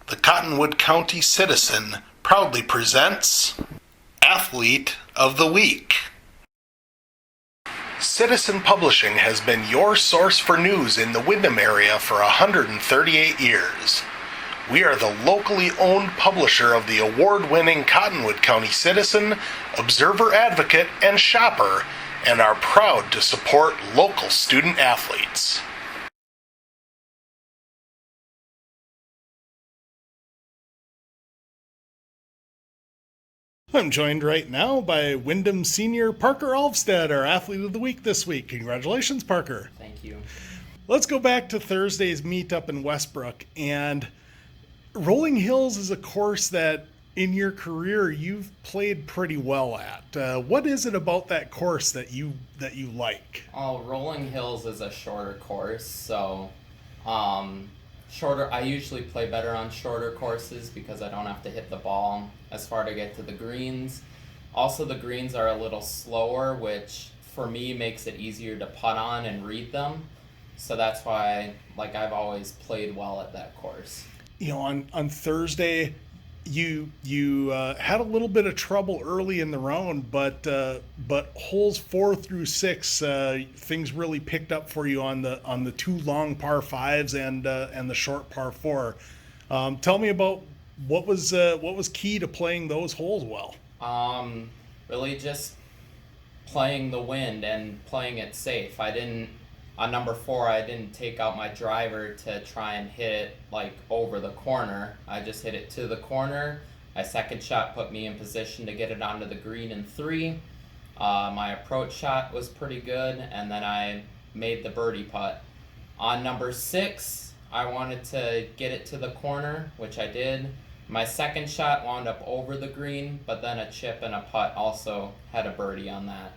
The Cottonwood County Citizen proudly presents Athlete of the Week. Citizen Publishing has been your source for news in the Windham area for 138 years. We are the locally owned publisher of the award-winning Cottonwood County Citizen, Observer Advocate, and Shopper, and are proud to support local student athletes. I'm joined right now by Windham senior Parker Alvstad, our Athlete of the Week this week. Congratulations, Parker. Thank you. Let's go back to Thursday's meet up in Westbrook. And Rolling Hills is a course that in your career you've played pretty well at. What is it about that course that you like? Oh, Rolling Hills is a shorter course, so shorter. I usually play better on shorter courses because I don't have to hit the ball as far to get to the greens. Also, the greens are a little slower, which for me makes it easier to putt on and read them. So that's why I've always played well at that course. You know, on Thursday, you had a little bit of trouble early in the round, but holes 4 through 6, things really picked up for you on the two long par 5s and the short par 4. Tell me about what was key to playing those holes well. Really just playing the wind and playing it safe. On number 4, I didn't take out my driver to try and hit it over the corner. I just hit it to the corner. My second shot put me in position to get it onto the green in 3. My approach shot was pretty good, and then I made the birdie putt. On number 6, I wanted to get it to the corner, which I did. My second shot wound up over the green, but then a chip and a putt also had a birdie on that.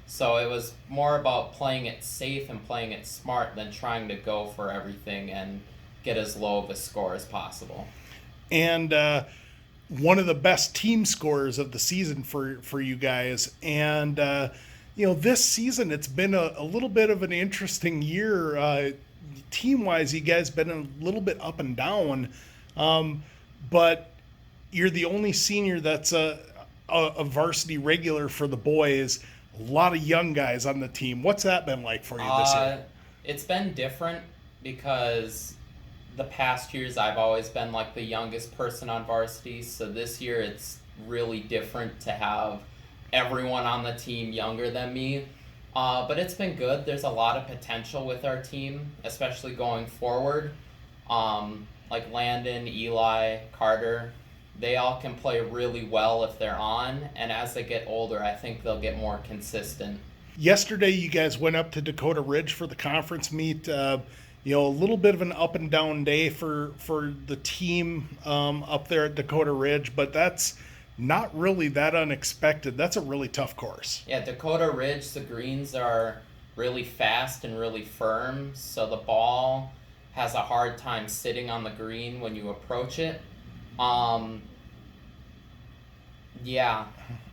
So it was more about playing it safe and playing it smart than trying to go for everything and get as low of a score as possible. And one of the best team scorers of the season for you guys. And, this season it's been a little bit of an interesting year. Team-wise, you guys been a little bit up and down. But you're the only senior that's a varsity regular for the boys. A lot of young guys on the team. What's that been like for you this year? It's been different because the past years I've always been the youngest person on varsity. So this year it's really different to have everyone on the team younger than me. But it's been good. There's a lot of potential with our team, especially going forward. Like Landon, Eli, Carter, they all can play really well if they're on, and as they get older, I think they'll get more consistent. Yesterday, you guys went up to Dakota Ridge for the conference meet. A little bit of an up and down day for the team up there at Dakota Ridge, but that's not really that unexpected. That's a really tough course. Yeah, Dakota Ridge, the greens are really fast and really firm, so the ball has a hard time sitting on the green when you approach it. Yeah,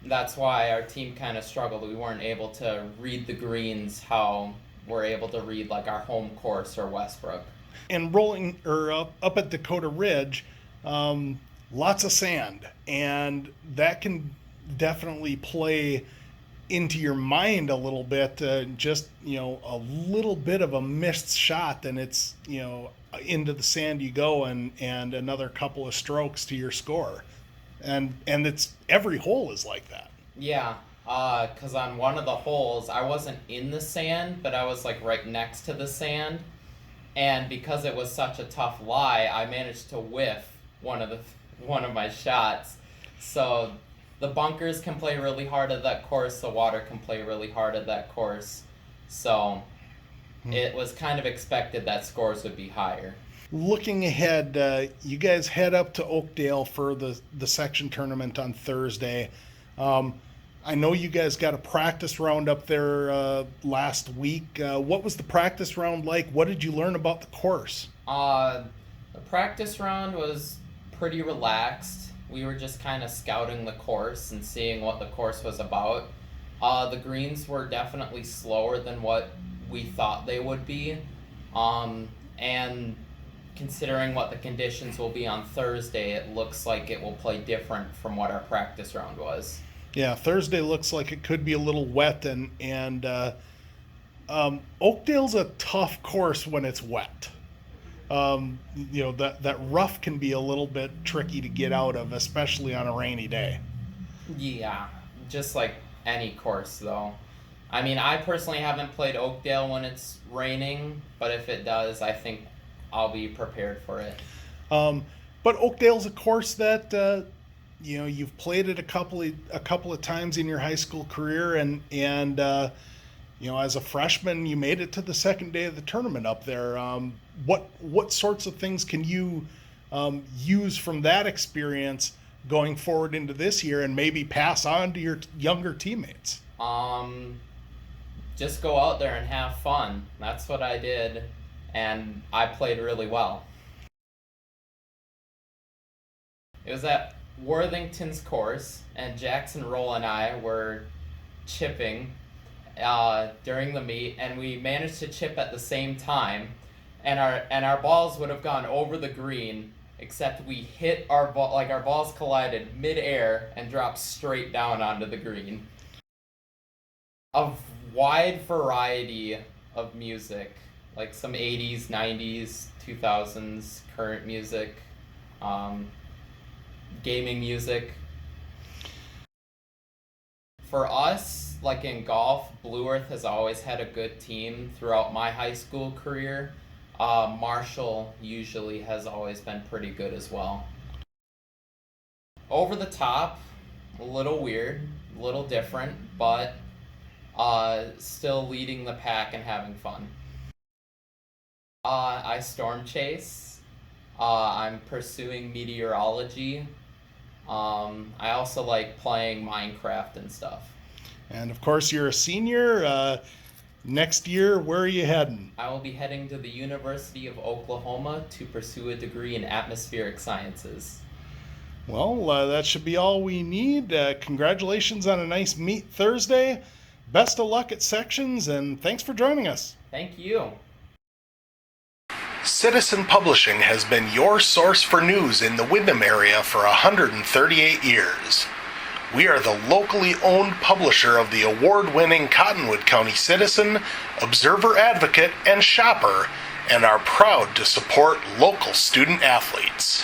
that's why our team kind of struggled. We weren't able to read the greens how we're able to read our home course or Westbrook. And up at Dakota Ridge, lots of sand, and that can definitely play into your mind a little bit. Just a little bit of a missed shot, then it's into the sand you go, and another couple of strokes to your score. And it's every hole is like that. Yeah, because on one of the holes, I wasn't in the sand, but I was right next to the sand. And because it was such a tough lie, I managed to whiff one of my shots. So the bunkers can play really hard at that course. The water can play really hard at that course. So it was kind of expected that scores would be higher. Looking ahead, you guys head up to Oakdale for the section tournament on Thursday. I know you guys got a practice round up there last week. What was the practice round like? What did you learn about the course? The practice round was pretty relaxed. We were just kind of scouting the course and seeing what the course was about. The greens were definitely slower than what we thought they would be. And considering what the conditions will be on Thursday, it looks like it will play different from what our practice round was. Yeah, Thursday looks like it could be a little wet, and Oakdale's a tough course when it's wet. That rough can be a little bit tricky to get out of, especially on a rainy day. Yeah, just like any course, though. I mean, I personally haven't played Oakdale when it's raining, but if it does, I think I'll be prepared for it. But Oakdale's a course that you've played it a couple of times in your high school career, and as a freshman, you made it to the second day of the tournament up there. What sorts of things can you use from that experience going forward into this year, and maybe pass on to your younger teammates? Just go out there and have fun. That's what I did, and I played really well. It was at Worthington's course, and Jackson Roll and I were chipping during the meet, and we managed to chip at the same time, and our balls would have gone over the green, except we hit our ball, like our balls collided mid-air and dropped straight down onto the green. A wide variety of music, like some 80s, 90s, 2000s, current music, gaming music. For us, like in golf, Blue Earth has always had a good team throughout my high school career. Marshall usually has always been pretty good as well. Over the top, a little weird, a little different, but still leading the pack and having fun. I storm chase. I'm pursuing meteorology. I also like playing Minecraft and stuff. And of course, you're a senior. Next year, where are you heading? I will be heading to the University of Oklahoma to pursue a degree in atmospheric sciences. Well, that should be all we need. Congratulations on a nice meet Thursday. Best of luck at sections, and thanks for joining us. Thank you. Citizen Publishing has been your source for news in the Windham area for 138 years. We are the locally owned publisher of the award-winning Cottonwood County Citizen, Observer Advocate, and Shopper, and are proud to support local student athletes.